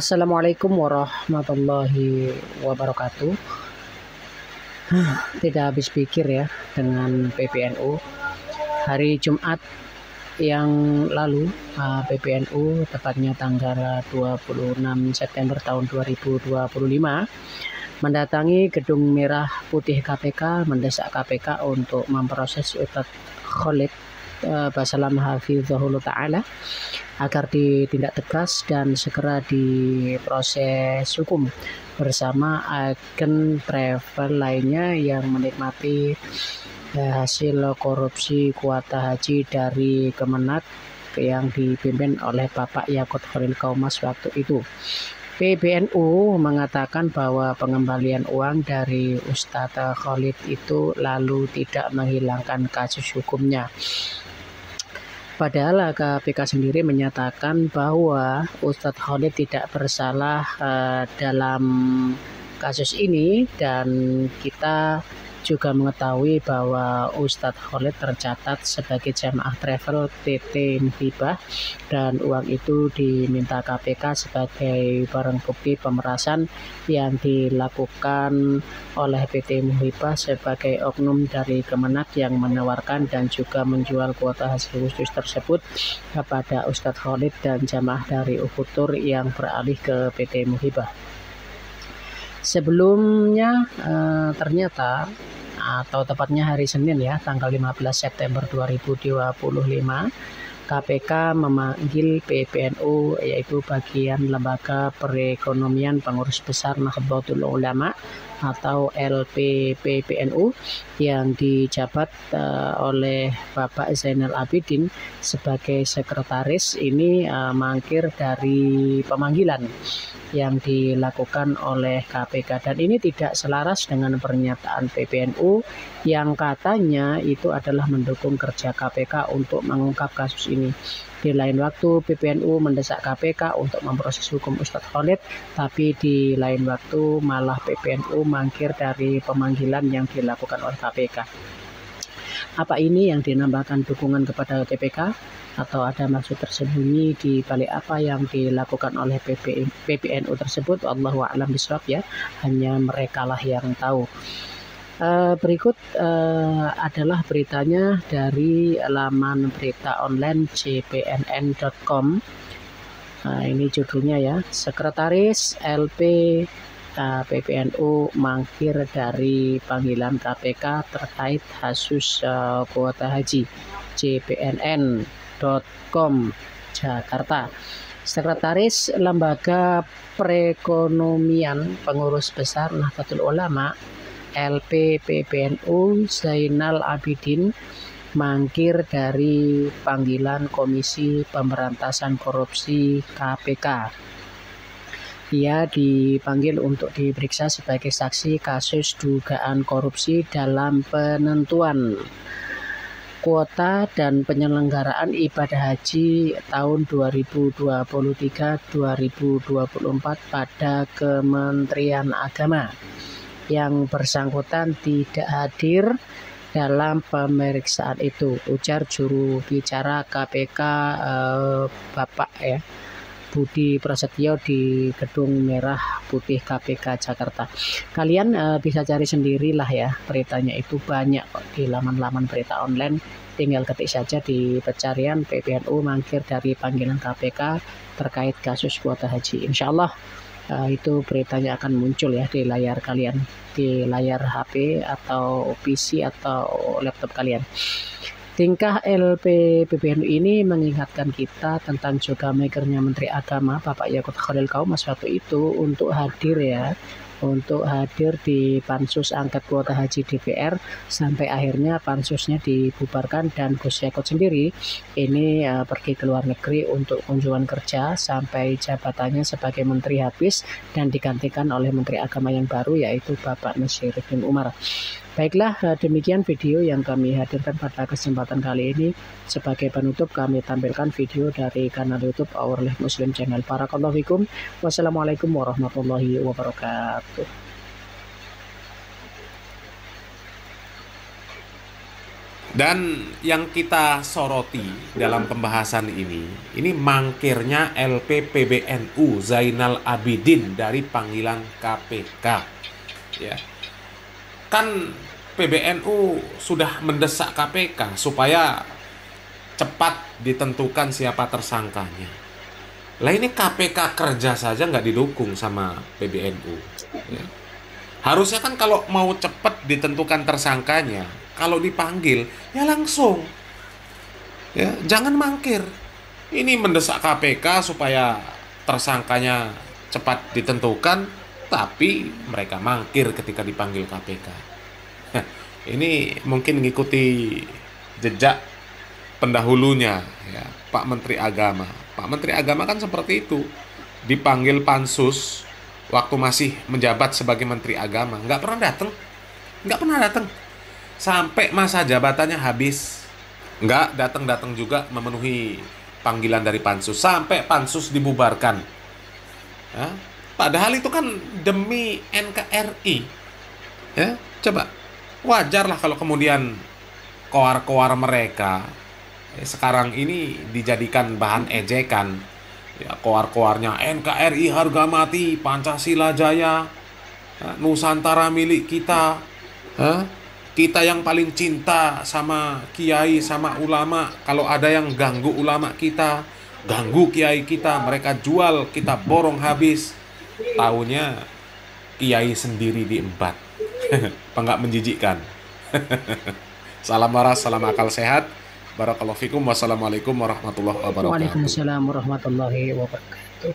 Assalamualaikum warahmatullahi wabarakatuh. Tidak habis pikir ya dengan PBNU. Hari Jumat yang lalu PBNU tepatnya tanggal 26 September tahun 2025 mendatangi Gedung Merah Putih KPK mendesak KPK untuk memproses Ustadz Khalid Basalam Hafizahullah Ta'ala agar ditindak tegas dan segera diproses hukum bersama agen travel lainnya yang menikmati hasil korupsi kuota haji dari Kemenak yang dipimpin oleh Bapak Yakut Khalil Kaumas waktu itu. PBNU mengatakan bahwa pengembalian uang dari Ustadz Khalid itu lalu tidak menghilangkan kasus hukumnya. Padahal KPK sendiri menyatakan bahwa Ustadz Khalid tidak bersalah dalam kasus ini, dan kita juga mengetahui bahwa Ustadz Khalid tercatat sebagai jamaah travel PT Muhibah dan uang itu diminta KPK sebagai barang bukti pemerasan yang dilakukan oleh PT Muhibah sebagai oknum dari Kemenak yang menawarkan dan juga menjual kuota hasil khusus tersebut kepada Ustadz Khalid dan jamaah dari Ufutur yang beralih ke PT Muhibah. Sebelumnya ternyata atau tepatnya hari Senin ya tanggal 15 September 2025 KPK memanggil PBNU yaitu bagian lembaga perekonomian pengurus besar Nahdlatul Ulama atau LPPBNU yang dijabat oleh Bapak Zainal Abidin sebagai sekretaris ini mangkir dari pemanggilan yang dilakukan oleh KPK, dan ini tidak selaras dengan pernyataan PBNU yang katanya itu adalah mendukung kerja KPK untuk mengungkap kasus ini. Di lain waktu PBNU mendesak KPK untuk memproses hukum Ustadz Khalid, tapi di lain waktu malah PBNU mangkir dari pemanggilan yang dilakukan oleh KPK. Apa ini yang dinamakan dukungan kepada KPK? Atau ada maksud tersembunyi di balik apa yang dilakukan oleh PBNU tersebut? Allahu a'lam bishawab ya, hanya merekalah yang tahu. Berikut adalah beritanya dari laman berita online cpnn.com. Ini judulnya ya, Sekretaris LP PBNU mangkir dari panggilan KPK terkait kasus kuota haji. cpnn.com Jakarta. Sekretaris Lembaga Perekonomian Pengurus Besar Nahdlatul Ulama LPPBNU Zainal Abidin mangkir dari panggilan Komisi Pemberantasan Korupsi KPK. Ia dipanggil untuk diperiksa sebagai saksi kasus dugaan korupsi dalam penentuan kuota dan penyelenggaraan ibadah haji tahun 2023-2024 pada Kementerian Agama. Yang bersangkutan tidak hadir dalam pemeriksaan itu, ujar juru bicara KPK Bapak Budi Prasetyo di Gedung Merah Putih KPK Jakarta. Kalian bisa cari sendirilah ya, beritanya itu banyak kok di laman-laman berita online. Tinggal ketik saja di pencarian PBNU mangkir dari panggilan KPK terkait kasus kuota haji. Insya Allah itu beritanya akan muncul ya di layar kalian, di layar HP atau PC atau laptop kalian. Tingkah LPPBNU ini mengingatkan kita tentang juga makernya Menteri Agama Bapak Yakut Khalil Kaumas waktu itu untuk hadir di Pansus Angket Kuota Haji DPR sampai akhirnya pansusnya dibubarkan dan Gus Yakut sendiri ini pergi ke luar negeri untuk kunjungan kerja sampai jabatannya sebagai menteri habis dan digantikan oleh Menteri Agama yang baru yaitu Bapak Nasyirudin Umar. Baiklah, demikian video yang kami hadirkan pada kesempatan kali ini. Sebagai penutup kami tampilkan video dari kanal YouTube Our Life Muslim Channel. Barakallahu fikum. Wassalamualaikum warahmatullahi wabarakatuh. Dan yang kita soroti dalam pembahasan ini mangkirnya LP PBNU Zainal Abidin dari panggilan KPK. Ya, kan PBNU sudah mendesak KPK supaya cepat ditentukan siapa tersangkanya. Lah ini KPK kerja saja nggak didukung sama PBNU. Ya. Harusnya kan kalau mau cepat ditentukan tersangkanya, kalau dipanggil ya langsung, ya jangan mangkir. Ini mendesak KPK supaya tersangkanya cepat ditentukan, tapi mereka mangkir ketika dipanggil KPK. Ini mungkin ngikuti jejak pendahulunya, ya, Pak Menteri Agama. Pak Menteri Agama kan seperti itu, dipanggil pansus waktu masih menjabat sebagai Menteri Agama, nggak pernah datang sampai masa jabatannya habis, nggak datang-datang juga memenuhi panggilan dari pansus sampai pansus dibubarkan. Ya, padahal itu kan demi NKRI, ya coba wajar lah kalau kemudian koar-koar mereka sekarang ini dijadikan bahan ejekan. Ya, koar-koarnya NKRI harga mati, Pancasila jaya, Nusantara milik kita. Hah? Kita yang paling cinta sama kiai, sama ulama. Kalau ada yang ganggu ulama kita, ganggu kiai kita, mereka jual, kita borong habis. Taunya kiai sendiri diembat. Apa nggak menjijikkan? Salam waras, salam akal sehat. Barakallahu fikum. Wassalamualaikum warahmatullahi wabarakatuh. Waalaikumsalam warahmatullahi wabarakatuh.